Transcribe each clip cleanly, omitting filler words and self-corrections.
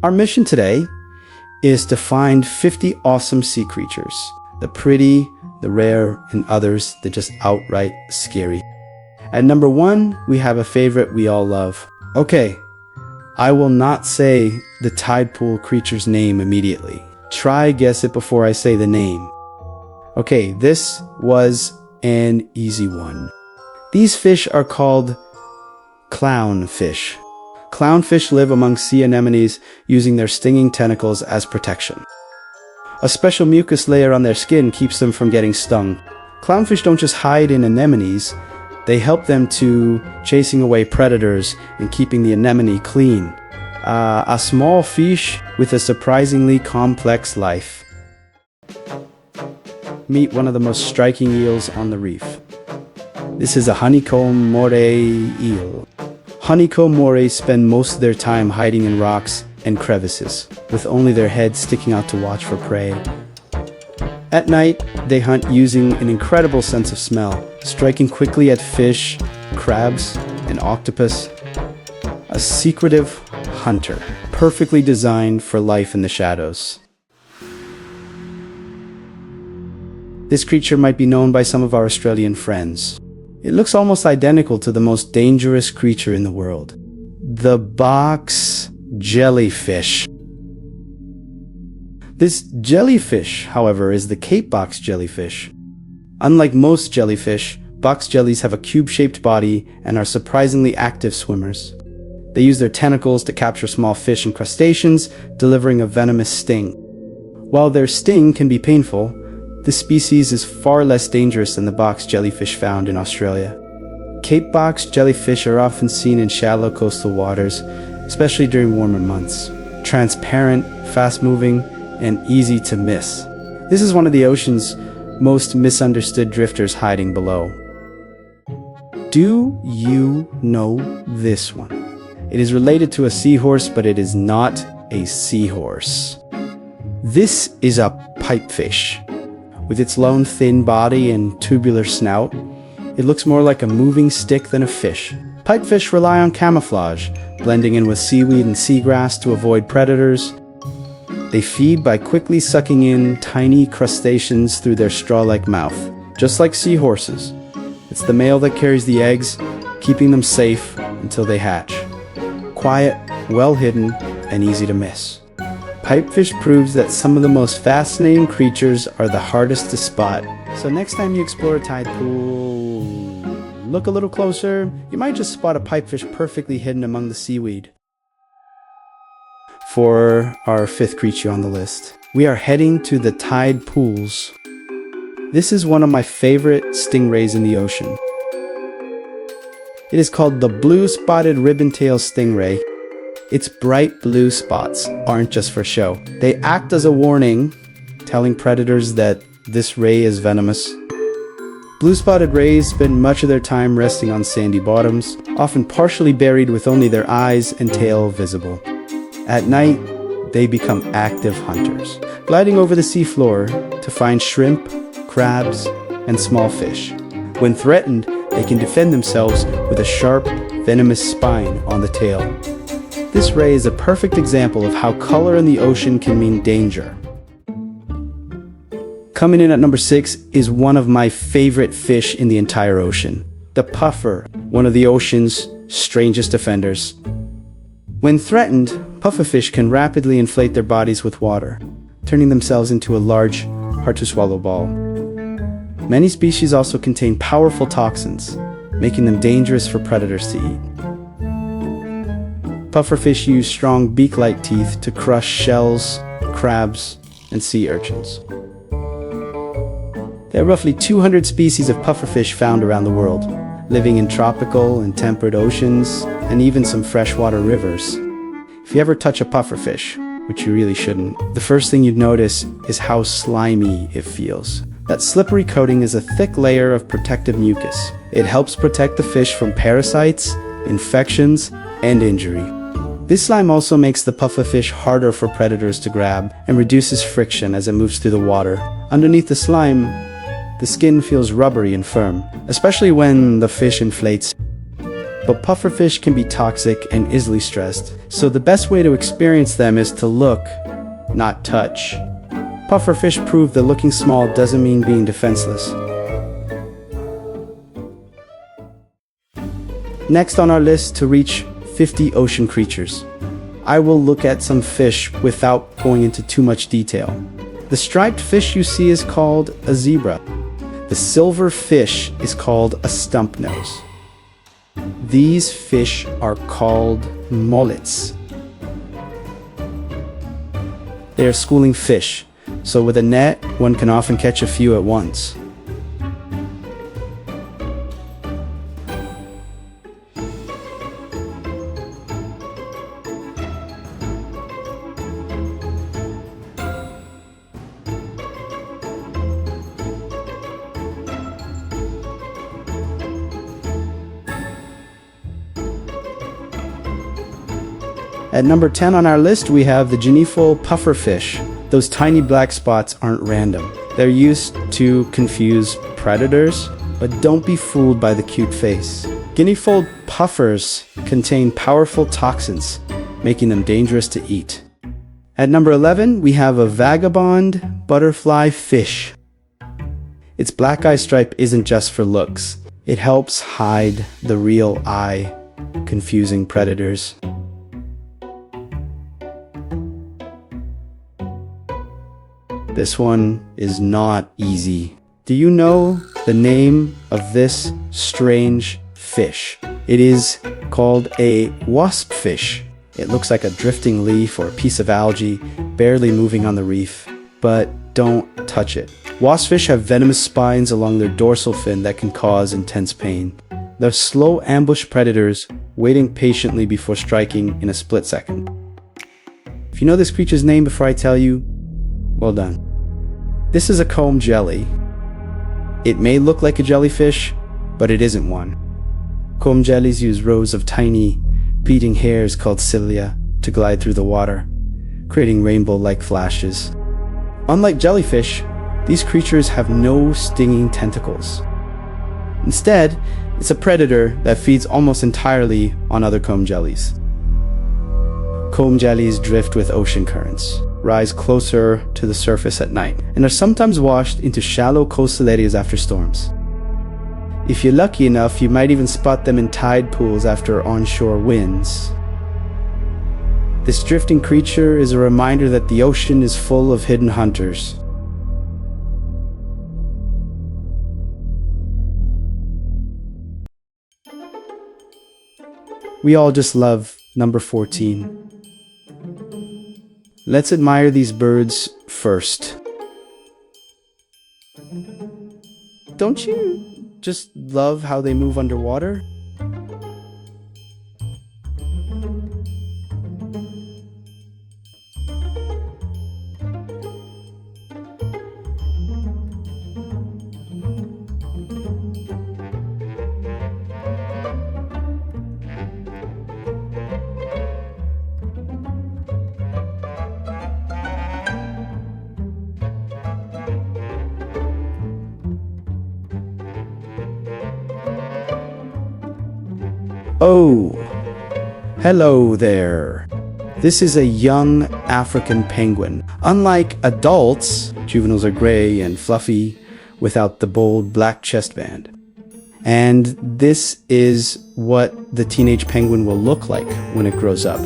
Our mission today is to find 50 awesome sea creatures. The pretty, the rare, and others that just outright scary. At number 1, we have a favorite we all love. Okay, I will not say the Tidepool creature's name immediately. Try guess it before I say the name. Okay, this was an easy one. These fish are called clownfish. Clownfish live among sea anemones using their stinging tentacles as protection. A special mucus layer on their skin keeps them from getting stung. Clownfish don't just hide in anemones, they help them to chasing away predators and keeping the anemone clean. A small fish with a surprisingly complex life. Meet one of the most striking eels on the reef. This is a honeycomb moray eel. Honeycomb morays spend most of their time hiding in rocks and crevices, with only their heads sticking out to watch for prey. At night, they hunt using an incredible sense of smell, striking quickly at fish, crabs, and octopus. A secretive hunter, perfectly designed for life in the shadows. This creature might be known by some of our Australian friends. It looks almost identical to the most dangerous creature in the world, the box jellyfish. This jellyfish, however, is the Cape box jellyfish. Unlike most jellyfish, box jellies have a cube-shaped body and are surprisingly active swimmers. They use their tentacles to capture small fish and crustaceans, delivering a venomous sting. While their sting can be painful, this species is far less dangerous than the box jellyfish found in Australia. Cape box jellyfish are often seen in shallow coastal waters, especially during warmer months. Transparent, fast-moving, and easy to miss. This is one of the ocean's most misunderstood drifters hiding below. Do you know this one? It is related to a seahorse, but it is not a seahorse. This is a pipefish. With its long, thin body and tubular snout, it looks more like a moving stick than a fish. Pipefish rely on camouflage, blending in with seaweed and seagrass to avoid predators. They feed by quickly sucking in tiny crustaceans through their straw-like mouth, just like seahorses. It's the male that carries the eggs, keeping them safe until they hatch. Quiet, well hidden, and easy to miss. Pipefish proves that some of the most fascinating creatures are the hardest to spot. So next time you explore a tide pool, look a little closer. You might just spot a pipefish perfectly hidden among the seaweed. For our 5th creature on the list, we are heading to the tide pools. This is one of my favorite stingrays in the ocean. It is called the blue-spotted ribbon-tailed stingray. Its bright blue spots aren't just for show. They act as a warning, telling predators that this ray is venomous. Blue-spotted rays spend much of their time resting on sandy bottoms, often partially buried with only their eyes and tail visible. At night, they become active hunters, gliding over the seafloor to find shrimp, crabs, and small fish. When threatened, they can defend themselves with a sharp, venomous spine on the tail. This ray is a perfect example of how color in the ocean can mean danger. Coming in at number 6 is one of my favorite fish in the entire ocean, the puffer, one of the ocean's strangest defenders. When threatened, pufferfish can rapidly inflate their bodies with water, turning themselves into a large, hard-to-swallow ball. Many species also contain powerful toxins, making them dangerous for predators to eat. Pufferfish use strong beak-like teeth to crush shells, crabs, and sea urchins. There are roughly 200 species of pufferfish found around the world, living in tropical and temperate oceans, and even some freshwater rivers. If you ever touch a pufferfish, which you really shouldn't, the first thing you'd notice is how slimy it feels. That slippery coating is a thick layer of protective mucus. It helps protect the fish from parasites, infections, and injury. This slime also makes the pufferfish harder for predators to grab and reduces friction as it moves through the water. Underneath the slime, the skin feels rubbery and firm, especially when the fish inflates. but pufferfish can be toxic and easily stressed, so the best way to experience them is to look, not touch. Pufferfish prove that looking small doesn't mean being defenseless. Next on our list to reach 50 ocean creatures. I will look at some fish without going into too much detail. The striped fish you see is called a zebra. The silver fish is called a stump nose. These fish are called mullets. They are schooling fish, so with a net, one can often catch a few at once. At number 10 on our list, we have the jellyful pufferfish. Those tiny black spots aren't random. They're used to confuse predators, but don't be fooled by the cute face. Guineafold puffers contain powerful toxins, making them dangerous to eat. At number 11, we have a vagabond butterfly fish. Its black eye stripe isn't just for looks. It helps hide the real eye, confusing predators. This one is not easy. Do you know the name of this strange fish? It is called a wasp fish. It looks like a drifting leaf or a piece of algae, barely moving on the reef. But don't touch it. Waspfish have venomous spines along their dorsal fin that can cause intense pain. They're slow ambush predators, waiting patiently before striking in a split second. If you know this creature's name before I tell you, well done. This is a comb jelly. It may look like a jellyfish, but it isn't one. Comb jellies use rows of tiny, beating hairs called cilia to glide through the water, creating rainbow-like flashes. Unlike jellyfish, these creatures have no stinging tentacles. Instead, it's a predator that feeds almost entirely on other comb jellies. Comb jellies drift with ocean currents, rise closer to the surface at night, and are sometimes washed into shallow coastal areas after storms. If you're lucky enough, you might even spot them in tide pools after onshore winds. This drifting creature is a reminder that the ocean is full of hidden hunters. We all just love number 14. Let's admire these birds first. Don't you just love how they move underwater? Oh, hello there. This is a young African penguin. Unlike adults, juveniles are gray and fluffy without the bold black chest band. And this is what the teenage penguin will look like when it grows up.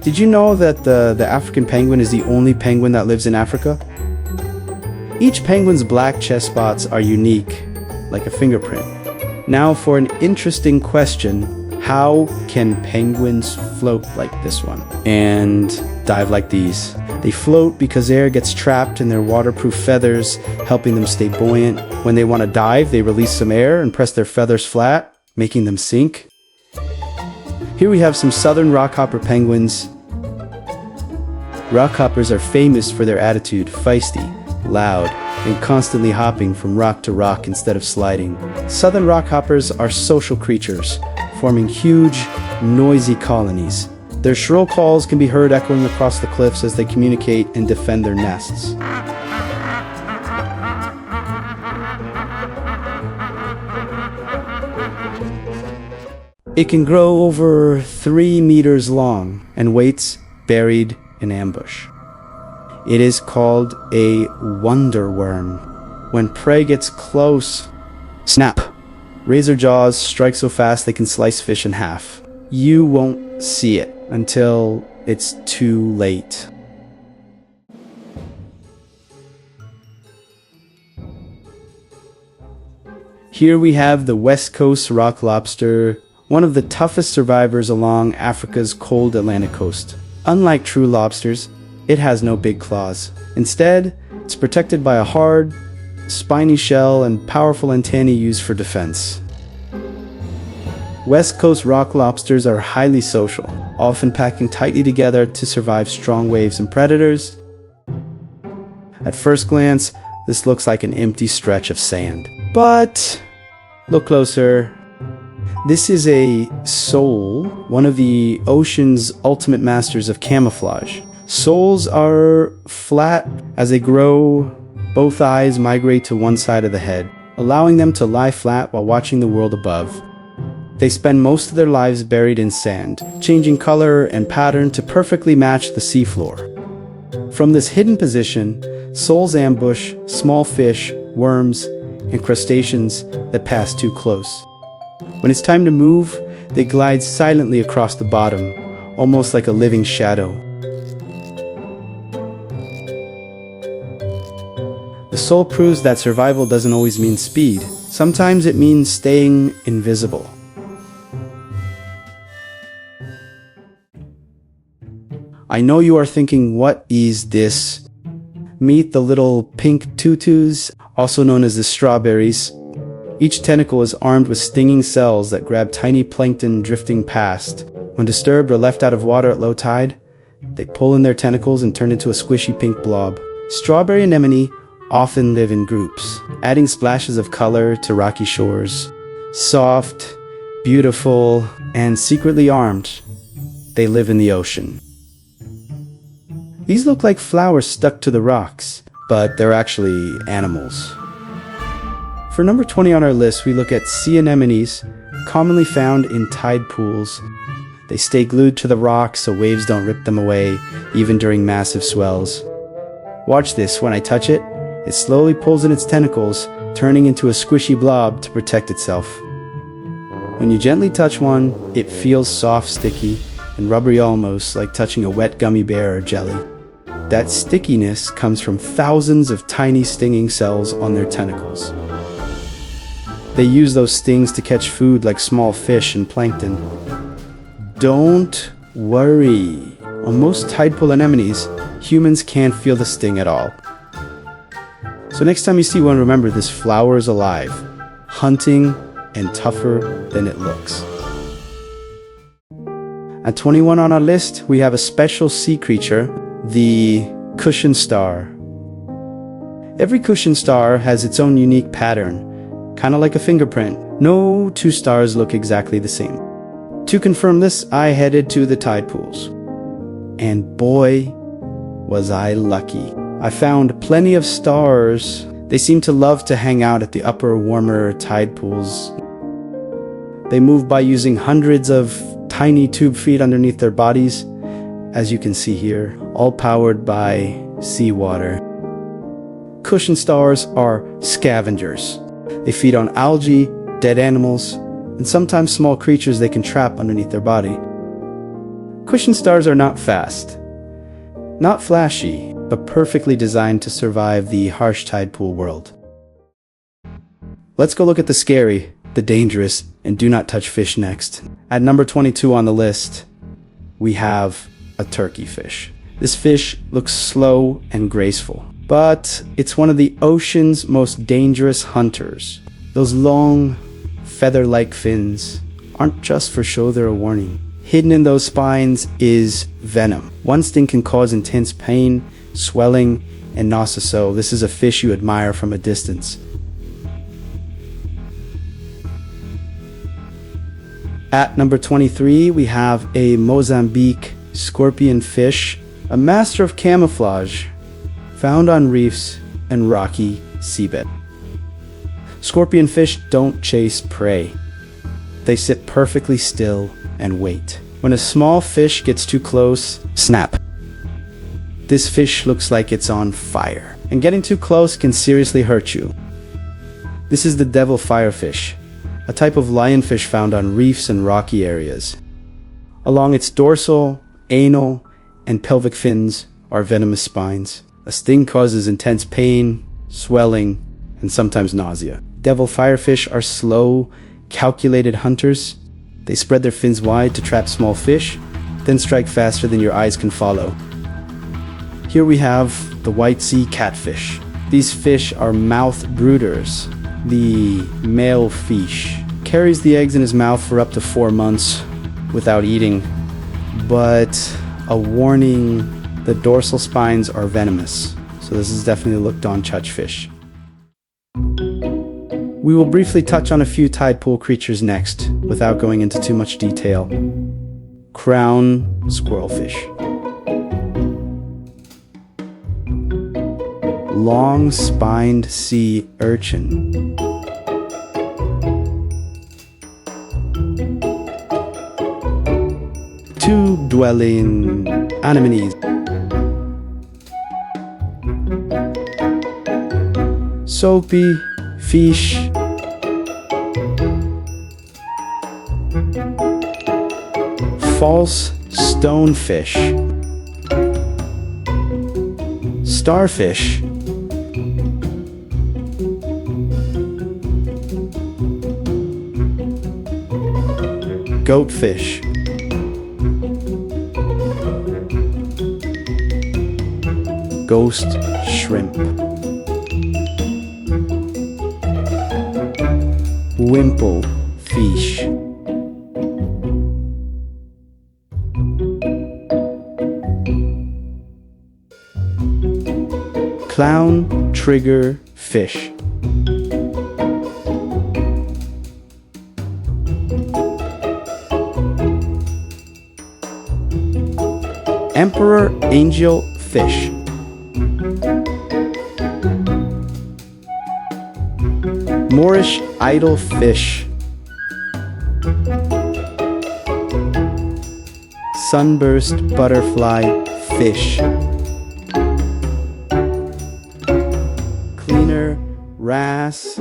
Did you know that the African penguin is the only penguin that lives in Africa? Each penguin's black chest spots are unique, like a fingerprint. Now for an interesting question. How can penguins float like this one and dive like these? They float because air gets trapped in their waterproof feathers, helping them stay buoyant. When they want to dive, they release some air and press their feathers flat, making them sink. Here we have some southern rockhopper penguins. Rockhoppers are famous for their attitude, feisty, loud, and constantly hopping from rock to rock instead of sliding. Southern rockhoppers are social creatures, forming huge, noisy colonies. Their shrill calls can be heard echoing across the cliffs as they communicate and defend their nests. It can grow over 3 meters long and waits buried in ambush. It is called a wonder worm. When prey gets close, snap! Razor jaws strike so fast they can slice fish in half. You won't see it until it's too late. Here we have the West Coast rock lobster, one of the toughest survivors along Africa's cold Atlantic coast. Unlike true lobsters, it has no big claws. Instead, it's protected by a hard, spiny shell and powerful antennae used for defense. West Coast rock lobsters are highly social, often packing tightly together to survive strong waves and predators. At first glance, this looks like an empty stretch of sand. But look closer. This is a sole, one of the ocean's ultimate masters of camouflage. Soles are flat. As they grow, both eyes migrate to one side of the head, allowing them to lie flat while watching the world above. They spend most of their lives buried in sand, changing color and pattern to perfectly match the seafloor. From this hidden position, soles ambush small fish, worms, and crustaceans that pass too close. When it's time to move, they glide silently across the bottom, almost like a living shadow. The sole proves that survival doesn't always mean speed. Sometimes it means staying invisible. I know you are thinking, what is this? Meet the little pink tutus, also known as the strawberries. Each tentacle is armed with stinging cells that grab tiny plankton drifting past. When disturbed or left out of water at low tide, they pull in their tentacles and turn into a squishy pink blob. Strawberry anemone often live in groups, adding splashes of color to rocky shores. Soft, beautiful, and secretly armed, they live in the ocean. These look like flowers stuck to the rocks, but they're actually animals. For number 20 on our list, we look at sea anemones, commonly found in tide pools. They stay glued to the rocks so waves don't rip them away, even during massive swells. Watch this. When I touch it, it slowly pulls in its tentacles, turning into a squishy blob to protect itself. When you gently touch one, it feels soft, sticky, and rubbery, almost like touching a wet gummy bear or jelly. That stickiness comes from thousands of tiny stinging cells on their tentacles. They use those stings to catch food like small fish and plankton. Don't worry. On most tidepool anemones, humans can't feel the sting at all. So next time you see one, remember this flower is alive, hunting, and tougher than it looks. At 21 on our list, we have a special sea creature, the cushion star. Every cushion star has its own unique pattern, kind of like a fingerprint. No two stars look exactly the same. To confirm this, I headed to the tide pools. And boy, was I lucky. I found plenty of stars. They seem to love to hang out at the upper, warmer tide pools. They move by using hundreds of tiny tube feet underneath their bodies, as you can see here, all powered by seawater. Cushion stars are scavengers. They feed on algae, dead animals, and sometimes small creatures they can trap underneath their body. Cushion stars are not fast, not flashy, but perfectly designed to survive the harsh tide pool world. Let's go look at the scary, the dangerous, and do not touch fish next. At number 22 on the list, we have a turkey fish. This fish looks slow and graceful, but it's one of the ocean's most dangerous hunters. Those long, feather-like fins aren't just for show, they're a warning. Hidden in those spines is venom. One sting can cause intense pain, swelling, and nausea, so this is a fish you admire from a distance. At number 23, we have a Mozambique scorpion fish, a master of camouflage, found on reefs and rocky seabed. Scorpion fish don't chase prey. They sit perfectly still and wait. When a small fish gets too close, snap. This fish looks like it's on fire, and getting too close can seriously hurt you. This is the devil firefish, a type of lionfish found on reefs and rocky areas. Along its dorsal, anal, and pelvic fins are venomous spines. A sting causes intense pain, swelling, and sometimes nausea. Devil firefish are slow, calculated hunters. They spread their fins wide to trap small fish, then strike faster than your eyes can follow. Here we have the white sea catfish. These fish are mouth brooders. The male fish carries the eggs in his mouth for up to 4 months without eating. But a warning, the dorsal spines are venomous. So this is definitely a looked-on chutch fish. We will briefly touch on a few tidepool creatures next, without going into too much detail. Crown squirrelfish. Long-spined sea urchin. Tube-dwelling anemones. Soapy fish. False stonefish. Starfish. Goatfish. Ghost shrimp. Wimple fish. Clown trigger fish. Emperor angel fish. Moorish idol fish. Sunburst butterfly fish. Cleaner wrasse.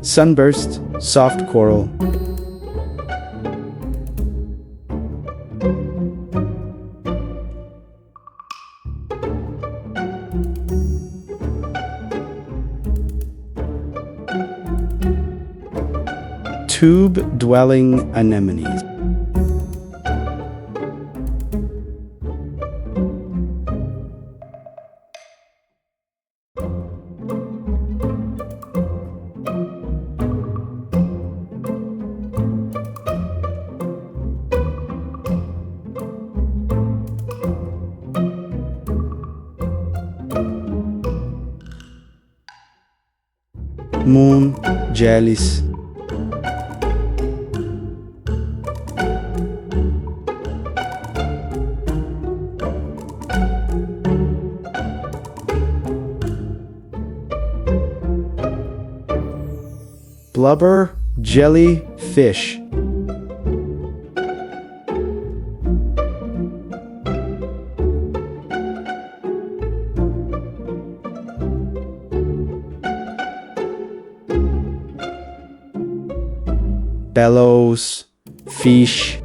Sunburst soft coral. Tube-dwelling anemones. Moon jellies. Blubber jellyfish. Bellows fish.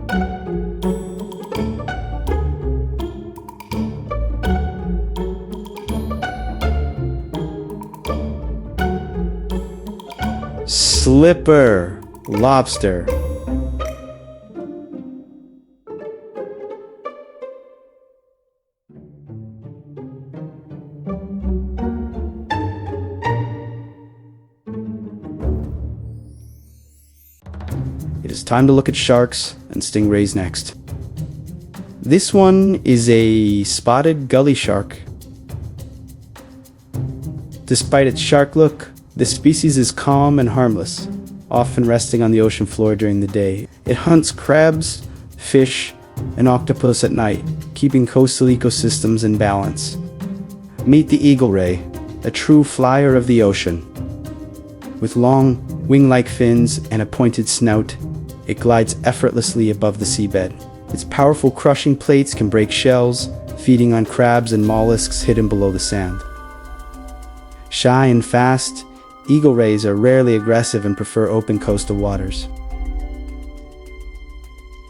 Slipper lobster. It is time to look at sharks and stingrays next. This one is a spotted gully shark. Despite its shark look, this species is calm and harmless, often resting on the ocean floor during the day. It hunts crabs, fish, and octopus at night, keeping coastal ecosystems in balance. Meet the eagle ray, a true flyer of the ocean. With long, wing-like fins and a pointed snout, it glides effortlessly above the seabed. Its powerful crushing plates can break shells, feeding on crabs and mollusks hidden below the sand. Shy and fast, eagle rays are rarely aggressive and prefer open coastal waters.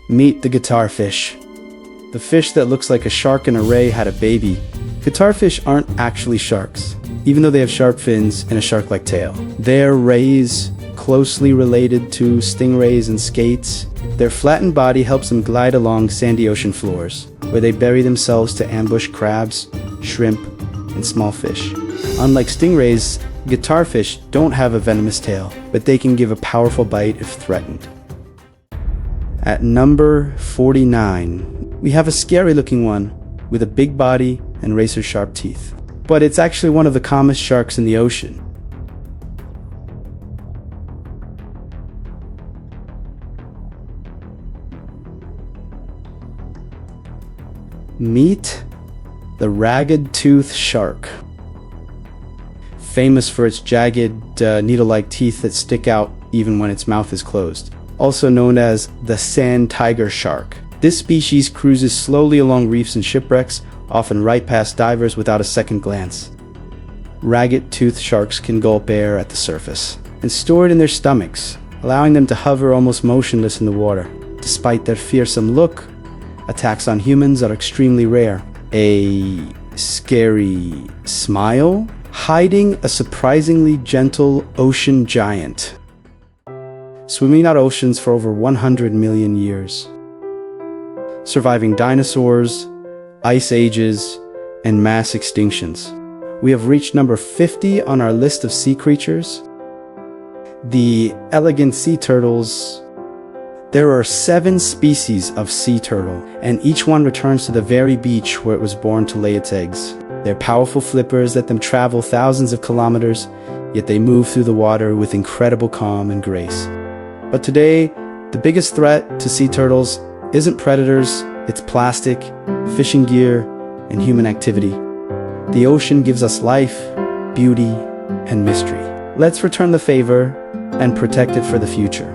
Meet the guitarfish, the fish that looks like a shark and a ray had a baby. Guitarfish aren't actually sharks, even though they have sharp fins and a shark-like tail. They're rays, closely related to stingrays and skates. Their flattened body helps them glide along sandy ocean floors, where they bury themselves to ambush crabs, shrimp, and small fish. Unlike stingrays, guitarfish don't have a venomous tail, but they can give a powerful bite if threatened. At number 49, we have a scary-looking one with a big body and razor-sharp teeth. But it's actually one of the calmest sharks in the ocean. Meet the ragged-toothed shark. Famous for its jagged, needle-like teeth that stick out even when its mouth is closed. Also known as the sand tiger shark. This species cruises slowly along reefs and shipwrecks, often right past divers without a second glance. Ragged-toothed sharks can gulp air at the surface and store it in their stomachs, allowing them to hover almost motionless in the water. Despite their fearsome look, attacks on humans are extremely rare. A scary smile, hiding a surprisingly gentle ocean giant, swimming out oceans for over 100 million years, surviving dinosaurs, ice ages, and mass extinctions. We have reached number 50 on our list of sea creatures. The elegant sea turtles. There are 7 species of sea turtle, and each one returns to the very beach where it was born to lay its eggs. Their powerful flippers let them travel thousands of kilometers, yet they move through the water with incredible calm and grace. But today, the biggest threat to sea turtles isn't predators, it's plastic, fishing gear, and human activity. The ocean gives us life, beauty, and mystery. Let's return the favor and protect it for the future.